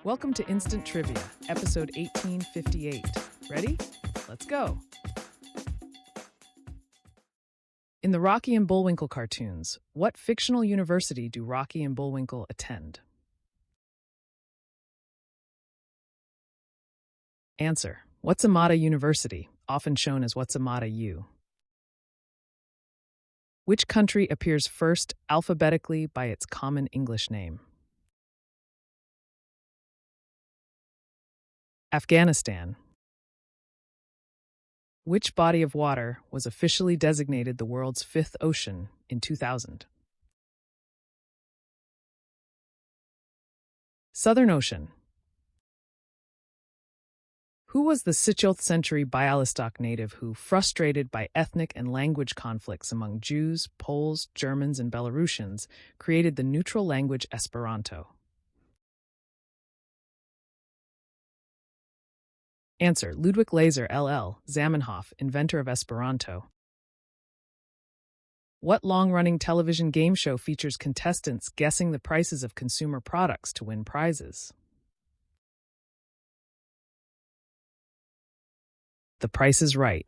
Welcome to Instant Trivia, episode 1858. Ready? Let's go. In the Rocky and Bullwinkle cartoons, what fictional university do Rocky and Bullwinkle attend? Answer: What's-a-Mata University, often shown as What's-a-Mata U. Which country appears first alphabetically by its common English name? Afghanistan. Which body of water was officially designated the world's fifth ocean in 2000? Southern Ocean. Who was the 16th century Bialystok native who, frustrated by ethnic and language conflicts among Jews, Poles, Germans, and Belarusians, created the neutral language Esperanto? Answer: Ludwig Laser LL Zamenhof, inventor of Esperanto. What long-running television game show features contestants guessing the prices of consumer products to win prizes? The Price is Right.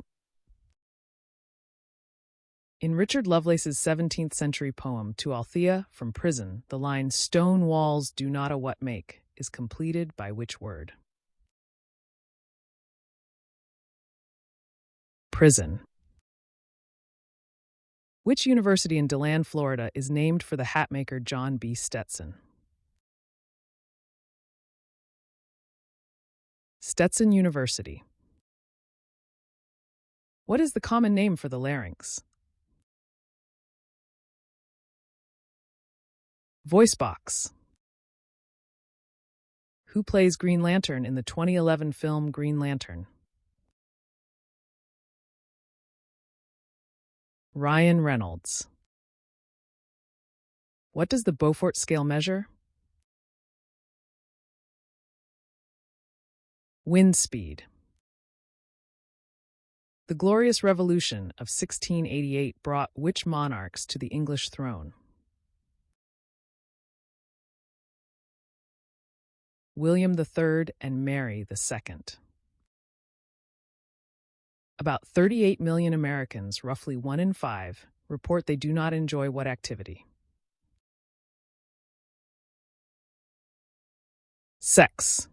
In Richard Lovelace's 17th century poem To Althea from Prison, the line "Stone walls do not a what make" is completed by which word? Prison. Which university in DeLand, Florida is named for the hatmaker John B. Stetson? Stetson University. What is the common name for the larynx? Voice box. Who plays Green Lantern in the 2011 film Green Lantern? Ryan Reynolds. What does the Beaufort scale measure? Wind speed. The Glorious Revolution of 1688 brought which monarchs to the English throne? William III and Mary II. About 38 million Americans, roughly 1 in 5, report they do not enjoy what activity? Sex.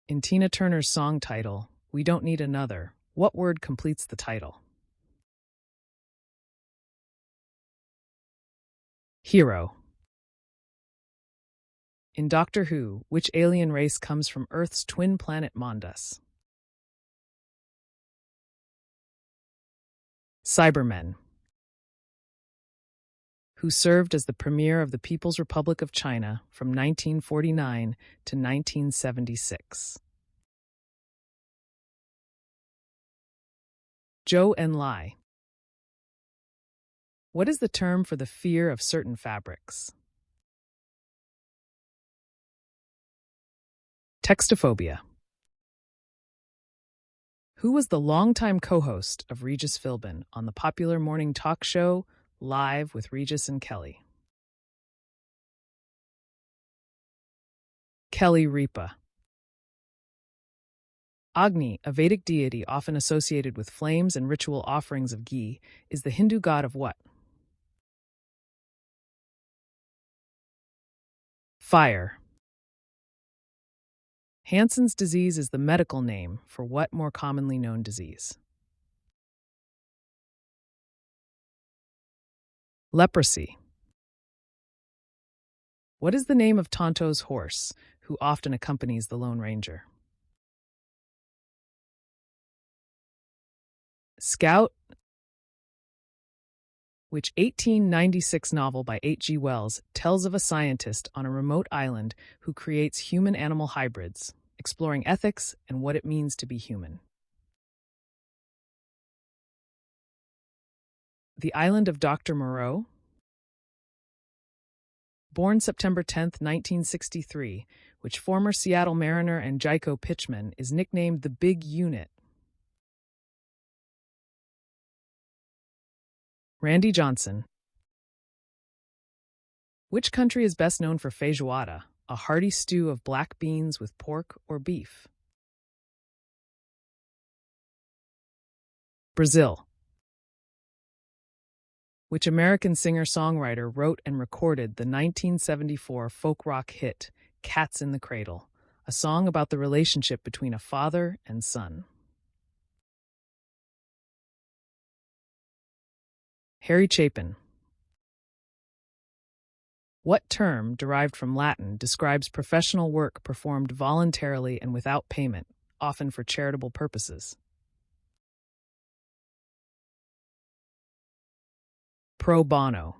In Tina Turner's song title, We Don't Need Another, what word completes the title? Hero. In Doctor Who, which alien race comes from Earth's twin planet Mondas? Cybermen. Who served as the premier of the People's Republic of China from 1949 to 1976? Zhou Enlai. What is the term for the fear of certain fabrics? Textophobia. Who was the longtime co-host of Regis Philbin on the popular morning talk show Live with Regis and Kelly? Kelly Ripa. Agni, a Vedic deity often associated with flames and ritual offerings of ghee, is the Hindu god of what? Fire. Hansen's disease is the medical name for what more commonly known disease? Leprosy. What is the name of Tonto's horse, who often accompanies the Lone Ranger? Scout. Which 1896 novel by H.G. Wells tells of a scientist on a remote island who creates human-animal hybrids, exploring ethics and what it means to be human? The Island of Dr. Moreau. Born September 10, 1963, which former Seattle Mariner and Jayco pitchman is nicknamed the Big Unit? Randy Johnson. Which country is best known for feijoada, a hearty stew of black beans with pork or beef. Brazil. Which American singer-songwriter wrote and recorded the 1974 folk rock hit Cats in the Cradle, a song about the relationship between a father and son? Harry Chapin. What term, derived from Latin, describes professional work performed voluntarily and without payment, often for charitable purposes? Pro bono.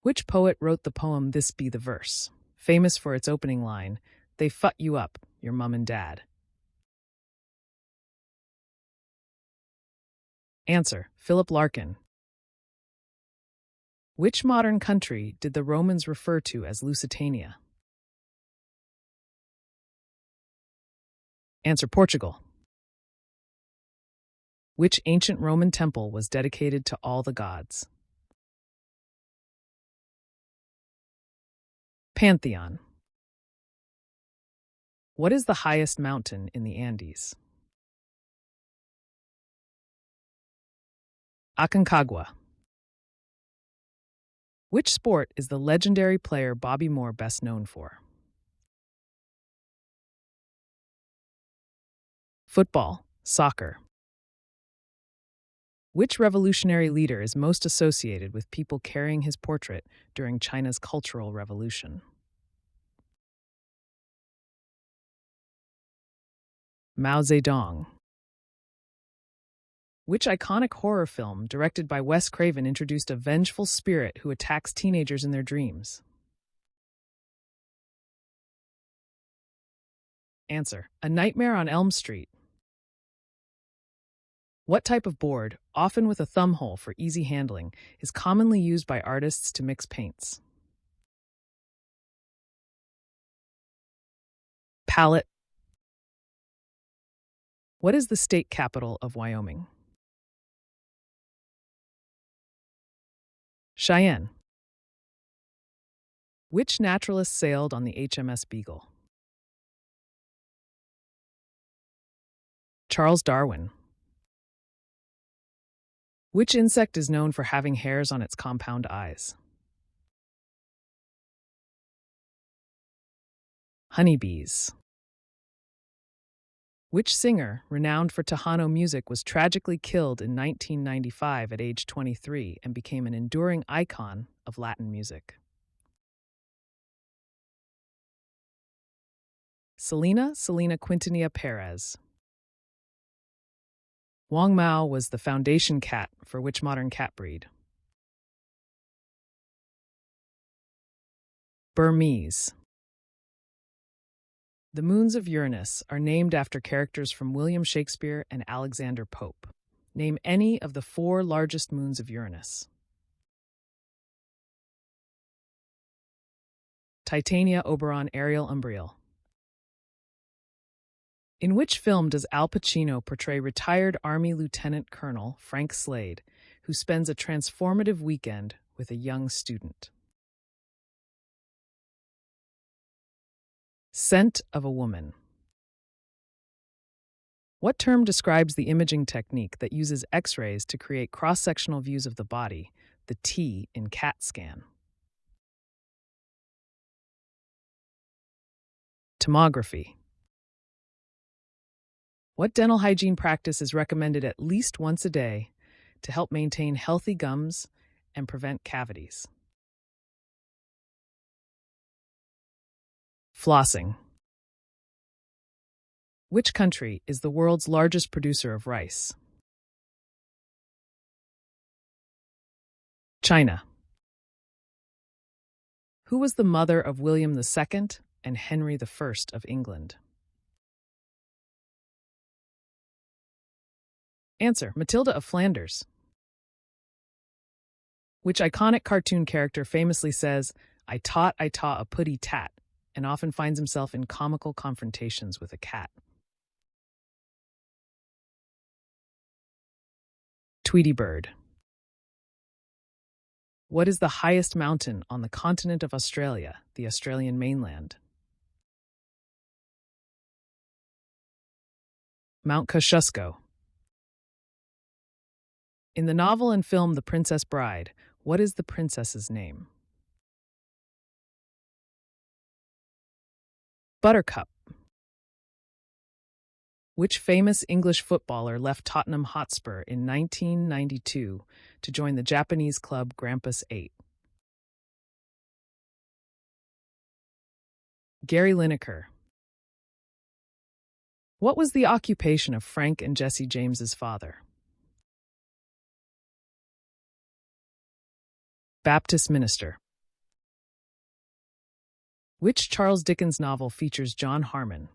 Which poet wrote the poem This Be the Verse, famous for its opening line, "They fut you up, your mum and dad"? Answer: Philip Larkin. Which modern country did the Romans refer to as Lusitania? Answer: Portugal. Which ancient Roman temple was dedicated to all the gods? Pantheon. What is the highest mountain in the Andes? Aconcagua. Which sport is the legendary player Bobby Moore best known for? Football, soccer. Which revolutionary leader is most associated with people carrying his portrait during China's Cultural Revolution? Mao Zedong. Which iconic horror film directed by Wes Craven introduced a vengeful spirit who attacks teenagers in their dreams? Answer: A Nightmare on Elm Street. What type of board, often with a thumb hole for easy handling, is commonly used by artists to mix paints? Palette. What is the state capital of Wyoming? Cheyenne. Which naturalist sailed on the HMS Beagle? Charles Darwin. Which insect is known for having hairs on its compound eyes? Honeybees. Which singer, renowned for Tejano music, was tragically killed in 1995 at age 23 and became an enduring icon of Latin music? Selena Quintanilla Perez. Wang Mao was the foundation cat for which modern cat breed? Burmese. The moons of Uranus are named after characters from William Shakespeare and Alexander Pope. Name any of the 4 largest moons of Uranus. Titania, Oberon, Ariel, Umbriel. In which film does Al Pacino portray retired Army Lieutenant Colonel Frank Slade, who spends a transformative weekend with a young student? Scent of a Woman. What term describes the imaging technique that uses X-rays to create cross-sectional views of the body, the T in CAT scan? Tomography. What dental hygiene practice is recommended at least once a day to help maintain healthy gums and prevent cavities? Flossing. Which country is the world's largest producer of rice? China. Who was the mother of William II and Henry I of England? Answer: Matilda of Flanders. Which iconic cartoon character famously says, I taught a putty tat," and often finds himself in comical confrontations with a cat? Tweety Bird. What is the highest mountain on the continent of Australia, the Australian mainland? Mount Kosciuszko. In the novel and film The Princess Bride, what is the princess's name? Buttercup. Which famous English footballer left Tottenham Hotspur in 1992 to join the Japanese club Grampus 8? Gary Lineker. What was the occupation of Frank and Jesse James's father? Baptist minister. Which Charles Dickens novel features John Harmon,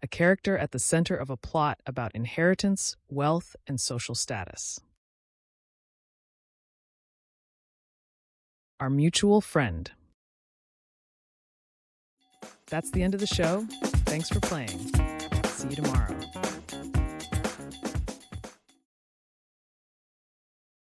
a character at the center of a plot about inheritance, wealth, and social status? Our Mutual Friend. That's the end of the show. Thanks for playing. See you tomorrow.